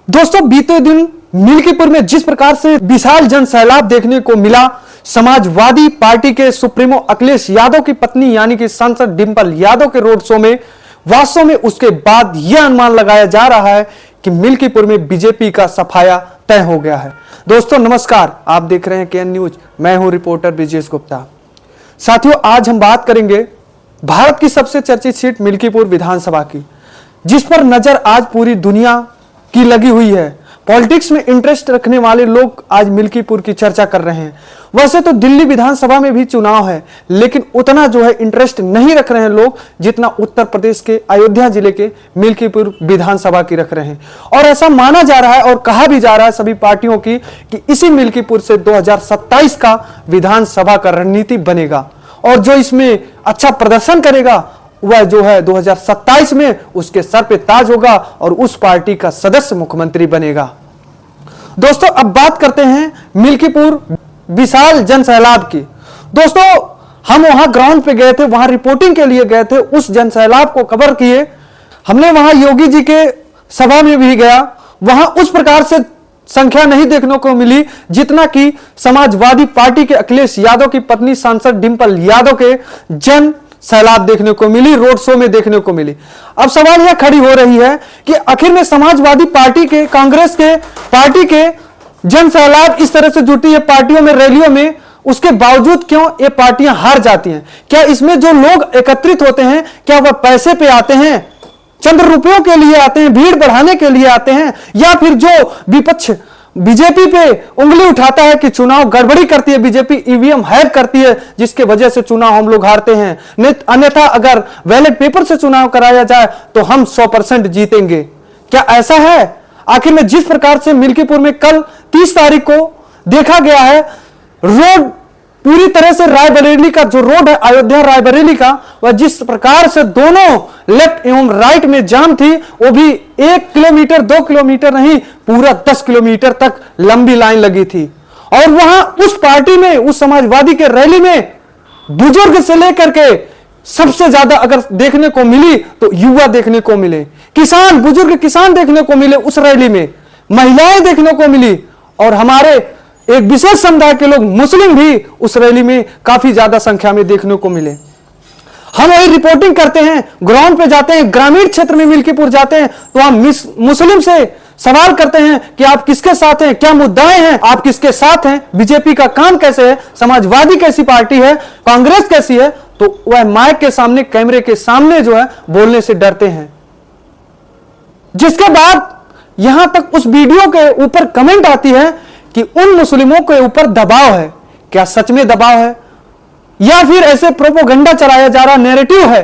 दोस्तों, बीते दिन मिल्कीपुर में जिस प्रकार से विशाल जन सैलाब देखने को मिला, समाजवादी पार्टी के सुप्रीमो अखिलेश यादव की पत्नी यानी कि सांसद डिंपल यादव के रोड शो में, वास्तव में उसके बाद यह अनुमान लगाया जा रहा है कि मिल्कीपुर में बीजेपी का सफाया तय हो गया है। दोस्तों नमस्कार, आप देख रहे हैं केएन न्यूज। मैं हूं रिपोर्टर ब्रिजेश गुप्ता। साथियों, आज हम बात करेंगे भारत की सबसे चर्चित सीट मिल्कीपुर विधानसभा की, जिस पर नजर आज पूरी दुनिया की लगी हुई है। पॉलिटिक्स में इंटरेस्ट रखने वाले लोग आज मिल्कीपुर की चर्चा कर रहे हैं। वैसे तो दिल्ली विधानसभा में भी चुनाव है, लेकिन उतना जो है इंटरेस्ट नहीं रख रहे हैं लोग जितना उत्तर प्रदेश के अयोध्या जिले के मिल्कीपुर विधानसभा की रख रहे हैं। और ऐसा माना जा रहा है और कहा भी जा रहा है सभी पार्टियों की कि इसी मिल्कीपुर से 2027 का विधानसभा का रणनीति बनेगा, और जो इसमें अच्छा प्रदर्शन करेगा वह जो है 2027 में उसके सर पे ताज होगा और उस पार्टी का सदस्य मुख्यमंत्री बनेगा। दोस्तों, अब बात करते हैं मिल्कीपुर विशाल जन सैलाब की। दोस्तों, हम वहां ग्राउंड पे गए थे, वहां रिपोर्टिंग के लिए गए थे, उस जन सैलाब को कवर किए। हमने वहां योगी जी के सभा में भी गया, वहां उस प्रकार से संख्या नहीं देखने को मिली जितना कि समाजवादी पार्टी के अखिलेश यादव की पत्नी सांसद डिंपल यादव के जन सैलाब देखने को मिली, रोड शो में देखने को मिली। अब सवाल यह खड़ी हो रही है कि आखिर में समाजवादी पार्टी के, कांग्रेस के पार्टी के जन सैलाब इस तरह से जुटी है पार्टियों में, रैलियों में, उसके बावजूद क्यों ये पार्टियां हार जाती हैं? क्या इसमें जो लोग एकत्रित होते हैं क्या वह पैसे पे आते हैं, चंद रुपयों के लिए आते हैं, भीड़ बढ़ाने के लिए आते हैं, या फिर जो विपक्ष बीजेपी पे उंगली उठाता है कि चुनाव गड़बड़ी करती है, बीजेपी ईवीएम हैक करती है जिसके वजह से चुनाव हम लोग हारते हैं, अन्यथा अगर बैलेट पेपर से चुनाव कराया जाए तो हम 100% जीतेंगे? क्या ऐसा है? आखिर में जिस प्रकार से मिल्कीपुर में कल 30 तारीख को देखा गया है, रोड पूरी तरह से रायबरेली का जो रोड है, अयोध्या रायबरेली का, वह जिस प्रकार से दोनों लेफ्ट एवं राइट में जाम थी, वो भी 1 किलोमीटर 2 किलोमीटर नहीं, पूरा 10 किलोमीटर तक लंबी लाइन लगी थी। और वहां उस पार्टी में, उस समाजवादी के रैली में बुजुर्ग से लेकर के सबसे ज्यादा अगर देखने को मिली तो युवा देखने को मिले, किसान, बुजुर्ग किसान देखने को मिले उस रैली में, महिलाएं देखने को मिली, और हमारे एक विशेष समुदाय के लोग मुस्लिम भी उस रैली में काफी ज्यादा संख्या में देखने को मिले। हम वही रिपोर्टिंग करते हैं, ग्राउंड पे जाते हैं, ग्रामीण क्षेत्र में मिल्कीपुर जाते हैं तो हम मुस्लिम से सवाल करते हैं कि आप किसके साथ हैं, क्या मुद्दाएं हैं, आप किसके साथ हैं, बीजेपी का काम कैसे है, समाजवादी कैसी पार्टी है, कांग्रेस कैसी है, तो वह माइक के सामने, कैमरे के सामने जो है बोलने से डरते हैं। जिसके बाद यहां तक उस वीडियो के ऊपर कमेंट आती है कि उन मुस्लिमों के ऊपर दबाव है। क्या सच में दबाव है, या फिर ऐसे प्रोपोगंडा चलाया जा रहा नैरेटिव है?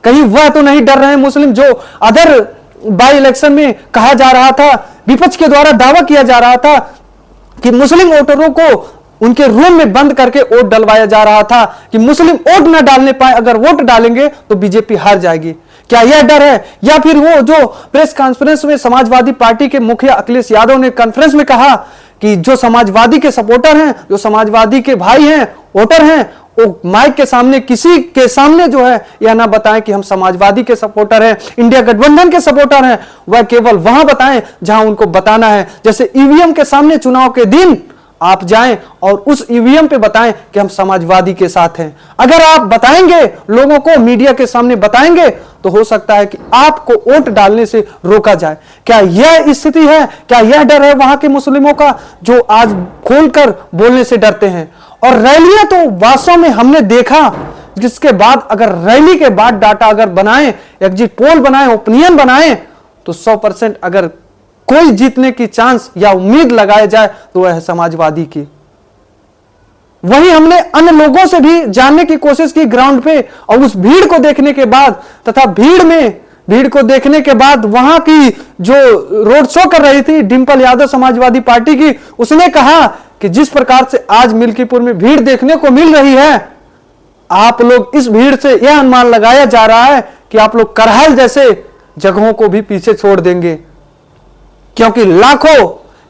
कहीं वह तो नहीं डर रहे हैं मुस्लिम, जो अदर बाई इलेक्शन में कहा जा रहा था, विपक्ष के द्वारा दावा किया जा रहा था कि मुस्लिम वोटरों को उनके रूम में बंद करके वोट डलवाया जा रहा था कि मुस्लिम वोट ना डालने पाए, अगर वोट डालेंगे तो बीजेपी हार जाएगी। क्या यह डर है? या फिर वो जो प्रेस कॉन्फ्रेंस में समाजवादी पार्टी के मुखिया अखिलेश यादव ने कॉन्फ्रेंस में कहा कि जो समाजवादी के सपोर्टर हैं, जो समाजवादी के भाई हैं, वोटर हैं, वो माइक के सामने, किसी के सामने जो है यह ना बताएं कि हम समाजवादी के सपोर्टर हैं, इंडिया गठबंधन के सपोर्टर हैं, वह केवल वहां बताएं जहां उनको बताना है। जैसे ईवीएम के सामने चुनाव के दिन आप जाएं और उस ईवीएम पे बताएं कि हम समाजवादी के साथ हैं। अगर आप बताएंगे, लोगों को मीडिया के सामने बताएंगे, तो हो सकता है कि आपको वोट डालने से रोका जाए। क्या यह स्थिति है? क्या यह डर है वहां के मुस्लिमों का, जो आज खोलकर बोलने से डरते हैं? और रैलियां तो वास्तव में हमने देखा, जिसके बाद अगर रैली के बाद डाटा अगर बनाएं, एग्जिट पोल बनाएं, ओपिनियन बनाएं, तो 100% अगर कोई जीतने की चांस या उम्मीद लगाया जाए तो वह है समाजवादी की। वहीं हमने अन्य लोगों से भी जानने की कोशिश की ग्राउंड पे, और उस भीड़ को देखने के बाद तथा भीड़ को देखने के बाद वहां की जो रोड शो कर रही थी डिंपल यादव समाजवादी पार्टी की, उसने कहा कि जिस प्रकार से आज मिल्कीपुर में भीड़ देखने को मिल रही है, आप लोग इस भीड़ से यह अनुमान लगाया जा रहा है कि आप लोग करहल जैसे जगहों को भी पीछे छोड़ देंगे, क्योंकि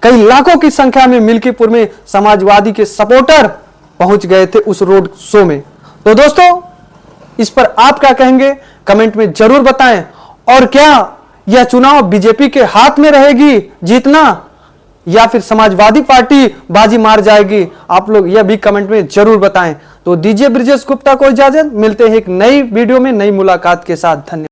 कई लाखों की संख्या में मिल्कीपुर में समाजवादी के सपोर्टर पहुंच गए थे उस रोड शो में। तो दोस्तों, इस पर आप क्या कहेंगे कमेंट में जरूर बताएं, और क्या यह चुनाव बीजेपी के हाथ में रहेगी जीतना, या फिर समाजवादी पार्टी बाजी मार जाएगी? आप लोग यह भी कमेंट में जरूर बताएं। तो दीजिए ब्रिजेश गुप्ता को इजाजत, मिलते हैं एक नई वीडियो में नई मुलाकात के साथ। धन्यवाद।